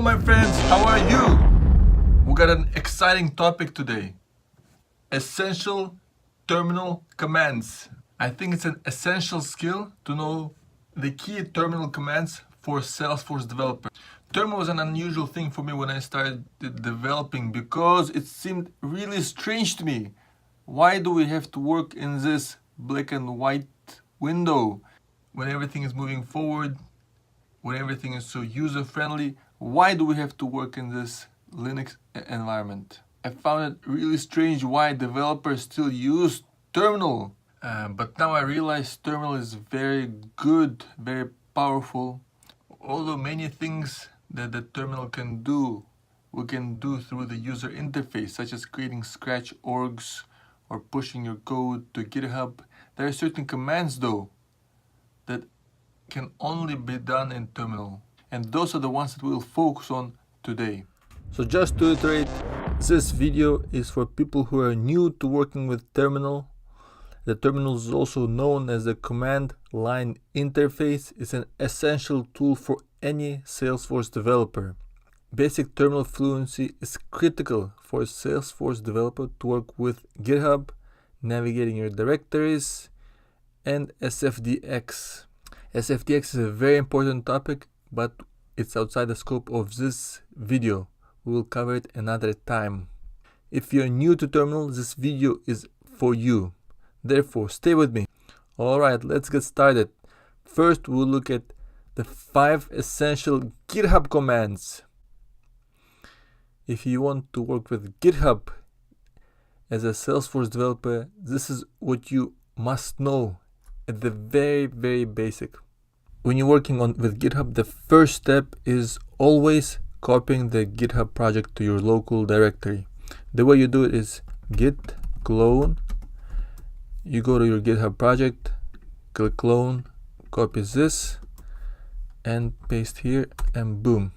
Hello my friends, how are you? We got an exciting topic today. Essential terminal commands. I think it's an essential skill to know the key terminal commands for Salesforce developers. Terminal was an unusual thing for me when I started developing because it seemed really strange to me. Why do we have to work in this black and white window when everything is moving forward, when everything is so user-friendly? Why do we have to work in this Linux environment? I found it really strange why developers still use terminal. But now I realize terminal is very good, very powerful. Although many things that the terminal can do, we can do through the user interface, such as creating scratch orgs or pushing your code to GitHub. There are certain commands though that can only be done in terminal. And those are the ones that we'll focus on today. So just to iterate, this video is for people who are new to working with terminal. The terminal is also known as the command line interface. It's an essential tool for any Salesforce developer. Basic terminal fluency is critical for a Salesforce developer to work with GitHub, navigating your directories, and SFDX. SFDX is a very important topic, but it's outside the scope of this video. We will cover it another time. If you're new to terminal, this video is for you. Therefore, stay with me. Alright, let's get started. First, we'll look at the 5 essential GitHub commands. If you want to work with GitHub as a Salesforce developer, this is what you must know at the very basic. When you're working with GitHub, the first step is always copying the GitHub project to your local directory. The way you do it is git clone. You go to your GitHub project, click clone, copy this, and paste here, and boom.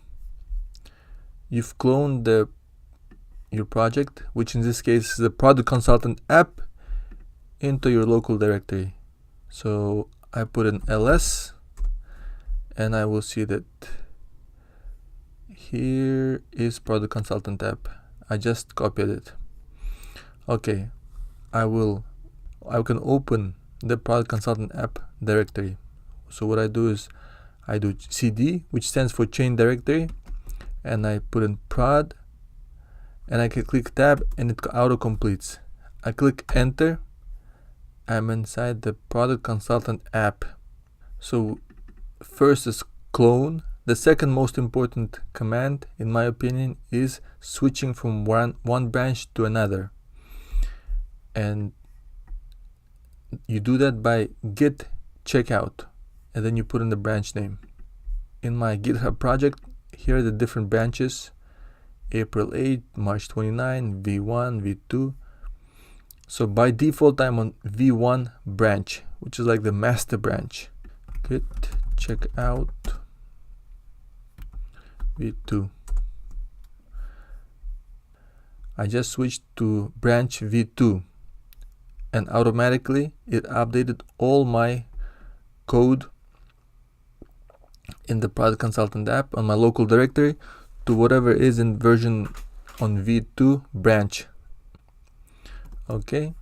You've cloned your project, which in this case is the product consultant app, into your local directory. So I put an ls, and I will see that here is product consultant app. I just copied it. Okay, I can open the product consultant app directory. So what I do is I do cd, which stands for chain directory, and I put in prod, and I can click tab and it auto completes. I click enter. I'm inside the product consultant app. So first is clone. The second most important command, in my opinion, is switching from one branch to another. And you do that by git checkout, and then you put in the branch name. In my GitHub project, here are the different branches: April 8, March 29, V1, V2. So by default, I'm on V1 branch, which is like the master branch. Git checkout V2. I just switched to branch V2, and automatically it updated all my code in the product consultant app on my local directory to whatever is in version on V2 branch. Okay,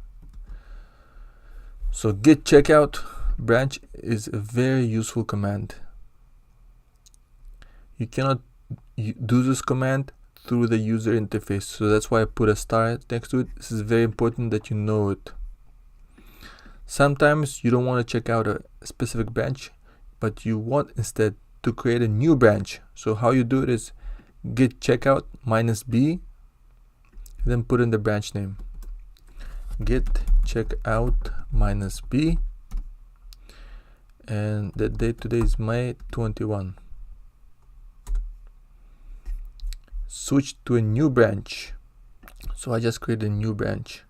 so git checkout branch is a very useful command. You cannot do this command through the user interface, so that's why I put a star next to it. This is very important that you know it. Sometimes you don't want to check out a specific branch, but you want instead to create a new branch. So how you do it is git checkout -b, then put in the branch name. Git checkout -b, and the date today is May 21. Switch to a new branch. So I just created a new branch.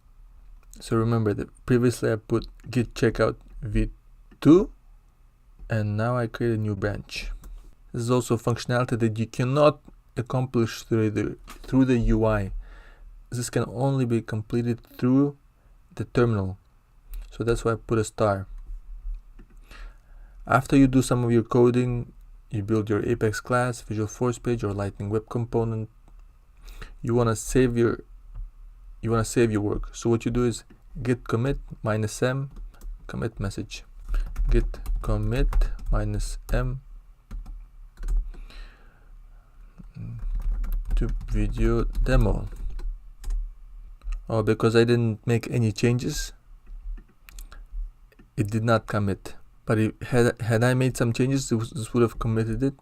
So remember that previously I put git checkout v2, and now I create a new branch. This is also functionality that you cannot accomplish through the UI. This can only be completed through the terminal. So that's why I put a star. After you do some of your coding, you build your Apex class, Visual Force page, or Lightning Web Component. You want to save your work. So what you do is git commit -m commit message, git commit -m to video demo. Oh, because I didn't make any changes, it did not commit. But had I made some changes, this would have committed it.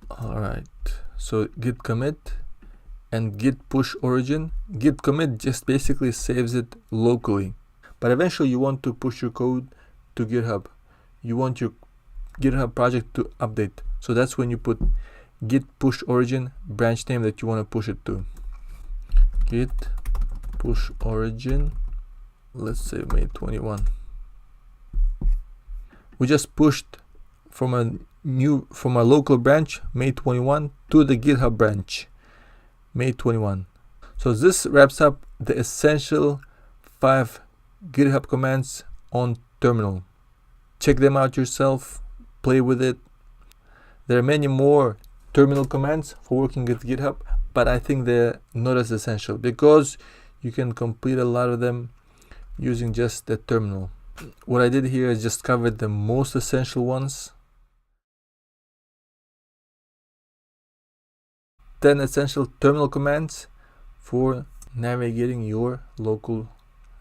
Alright, so git commit and git push origin. Git commit just basically saves it locally, but eventually you want to push your code to GitHub. You want your GitHub project to update, so that's when you put git push origin branch name that you want to push it to. Git push origin, let's say May 21. We just pushed from a local branch May 21 to the GitHub branch May 21. So this wraps up the essential 5 GitHub commands on terminal. Check them out yourself, play with it. There are many more terminal commands for working with GitHub, but I think they're not as essential because you can complete a lot of them using just the terminal. What I did here is just covered the most essential ones. 10 essential terminal commands for navigating your local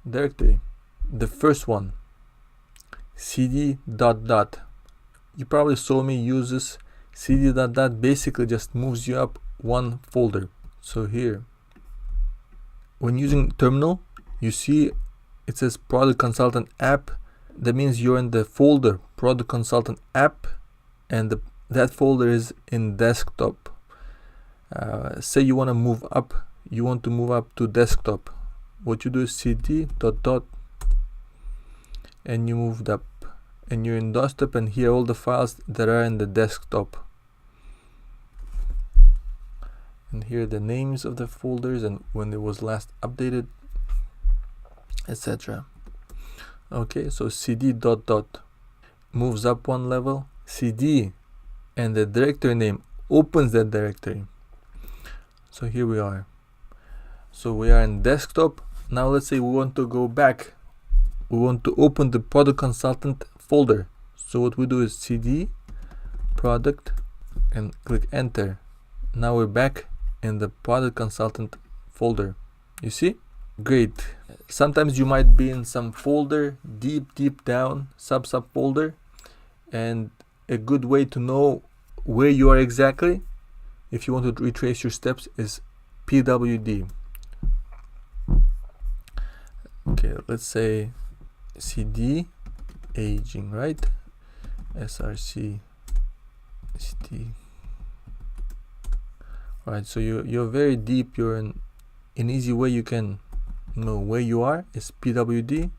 directory. The first one, cd ... You probably saw me use this. Cd ... basically just moves you up one folder. So here, when using terminal, you see it says product consultant app. That means you're in the folder product consultant app, and that folder is in desktop. Say you want to move up, to desktop. What you do is cd ... and you moved up, and you're in desktop, and here are all the files that are in the desktop. And here are the names of the folders and when it was last updated, etc. Okay, so cd ... moves up one level. cd and the directory name opens that directory. So here we are. So we are in desktop. Now let's say we want to go back. We want to open the product consultant folder. So what we do is cd product and click enter. Now we're back in the product consultant folder. You see? Great. Sometimes you might be in some folder deep down, sub folder, and a good way to know where you are exactly, if you want to retrace your steps, is pwd. Okay, let's say cd aging, right? src cd. Alright, so you're very deep. You're in an easy way you can know where you are is pwd,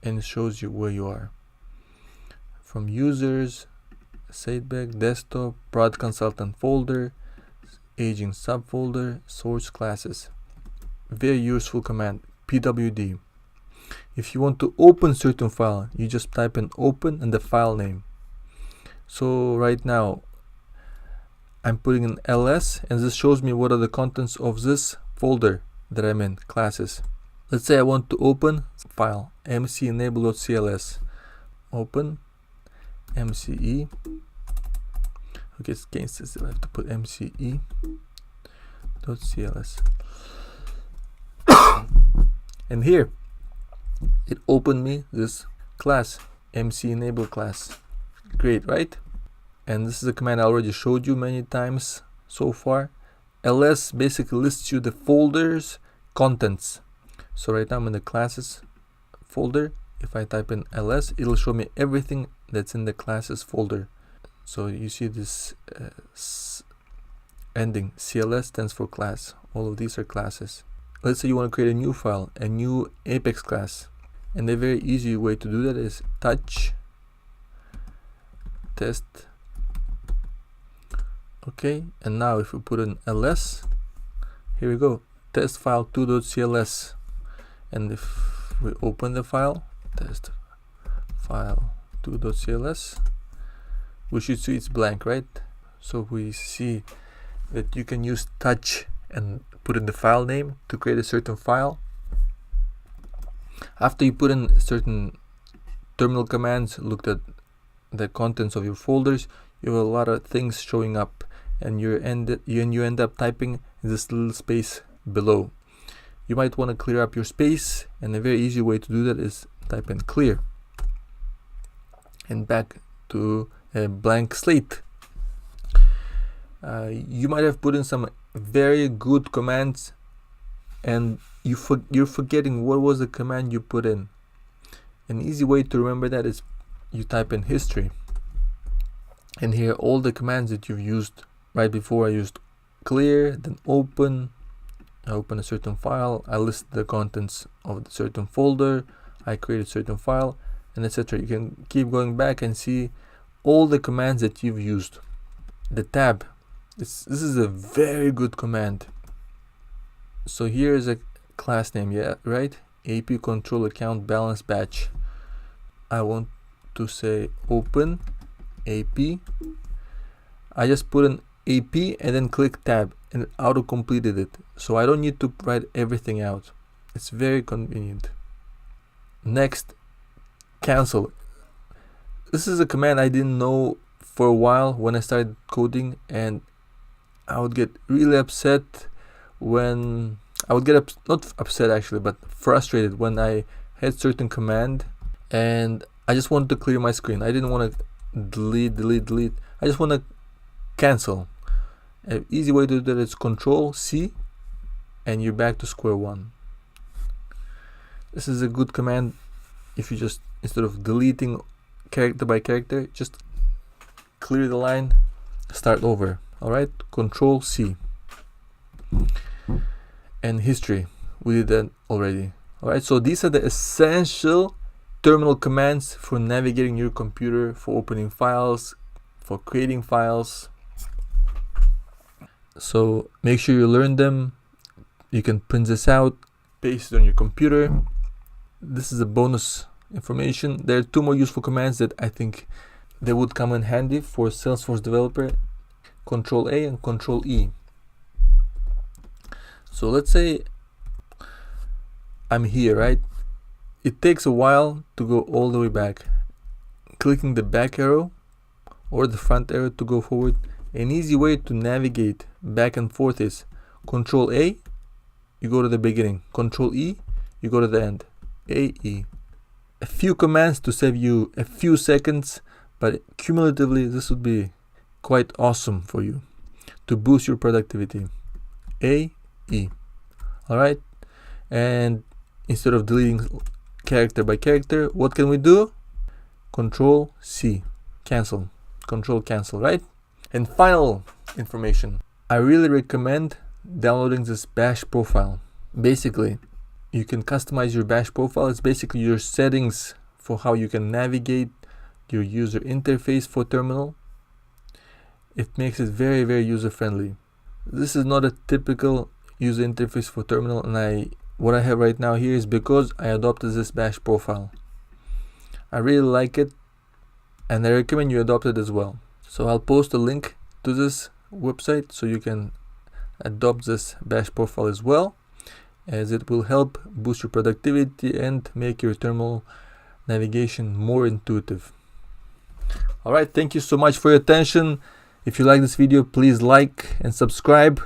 and it shows you where you are. From users, SateBack, desktop, product consultant folder, aging subfolder, source classes. Very useful command, pwd. If you want to open certain file, you just type in open and the file name. So right now I'm putting in ls, and this shows me what are the contents of this folder that I'm in, classes. Let's say I want to open file mcenable.cls. Open mce. Okay, it's against this. I have to put mce.cls. And here it opened me this class, mcenable class. Great, right? And this is a command I already showed you many times so far. ls basically lists you the folder's contents. So right now I'm in the classes folder. If I type in ls, it'll show me everything that's in the classes folder. So you see this ending, cls stands for class. All of these are classes. Let's say you want to create a new file, a new Apex class. And a very easy way to do that is touch test. Okay, and now if we put in ls, here we go, test file 2.cls. And if we open the file, test file 2.cls, we should see it's blank, right? So we see that you can use touch and put in the file name to create a certain file. After you put in certain terminal commands, looked at the contents of your folders, you have a lot of things showing up, and you end up typing in this little space below. You might want to clear up your space, and a very easy way to do that is type in clear and back to a blank slate. You might have put in some very good commands and you're forgetting what was the command you put in. An easy way to remember that is you type in history, and here all the commands that you've used. Right before I used clear, then open. I open a certain file, I list the contents of the certain folder, I create a certain file, and etc. You can keep going back and see all the commands that you've used. The tab, this is a very good command. So here is a class name, yeah, right? AP control account balance batch. I want to say open AP. I just put an AP and then click tab, and it auto completed it, so I don't need to write everything out. It's very convenient. Next, cancel. This is a command I didn't know for a while when I started coding, and I would get really upset when I would get not upset actually, but frustrated when I had certain command and I just wanted to clear my screen. I didn't want to delete. I just want to cancel. An easy way to do that is Control C, and you're back to square one. This is a good command if you just, instead of deleting character by character, just clear the line, start over. Alright, Control C. And history, we did that already. Alright, so these are the essential terminal commands for navigating your computer, for opening files, for creating files. So make sure you learn them. You can print this out, paste it on your computer. This is a bonus information. There are two more useful commands that I think they would come in handy for Salesforce developer: Control A and Control E. So let's say I'm here, right? It takes a while to go all the way back. Clicking the back arrow or the front arrow to go forward. An easy way to navigate back and forth is Control A, you go to the beginning. Control E, you go to the end. A, E. A few commands to save you a few seconds, but cumulatively this would be quite awesome for you to boost your productivity. A, E. Alright, and instead of deleting character by character, what can we do? Control C, cancel. Control cancel, right? And final information, I really recommend downloading this bash profile. Basically, you can customize your bash profile. It's basically your settings for how you can navigate your user interface for terminal. It makes it very, very user friendly. This is not a typical user interface for terminal, and what I have right now here is because I adopted this bash profile. I really like it, and I recommend you adopt it as well. So I'll post a link to this website so you can adopt this bash profile as well, as it will help boost your productivity and make your terminal navigation more intuitive. Alright, thank you so much for your attention. If you like this video, please like and subscribe.